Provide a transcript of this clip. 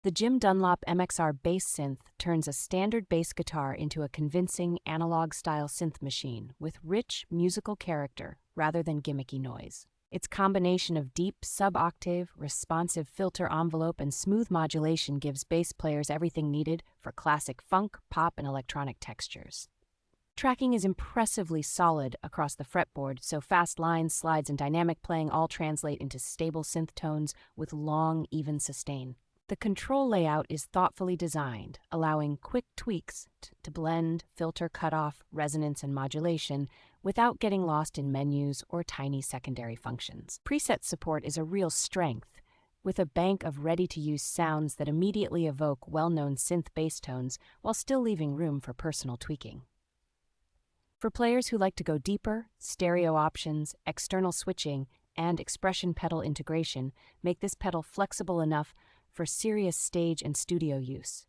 The Dunlop MXR Bass Synth turns a standard bass guitar into a convincing analog-style synth machine with rich musical character rather than gimmicky noise. Its combination of deep sub-octave, responsive filter envelope, and smooth modulation gives bass players everything needed for classic funk, pop, and electronic textures. Tracking is impressively solid across the fretboard, so fast lines, slides, and dynamic playing all translate into stable synth tones with long, even sustain. The control layout is thoughtfully designed, allowing quick tweaks to blend, filter, cutoff, resonance, and modulation without getting lost in menus or tiny secondary functions. Preset support is a real strength, with a bank of ready-to-use sounds that immediately evoke well-known synth bass tones while still leaving room for personal tweaking. For players who like to go deeper, stereo options, external switching, and expression pedal integration make this pedal flexible enough for serious stage and studio use.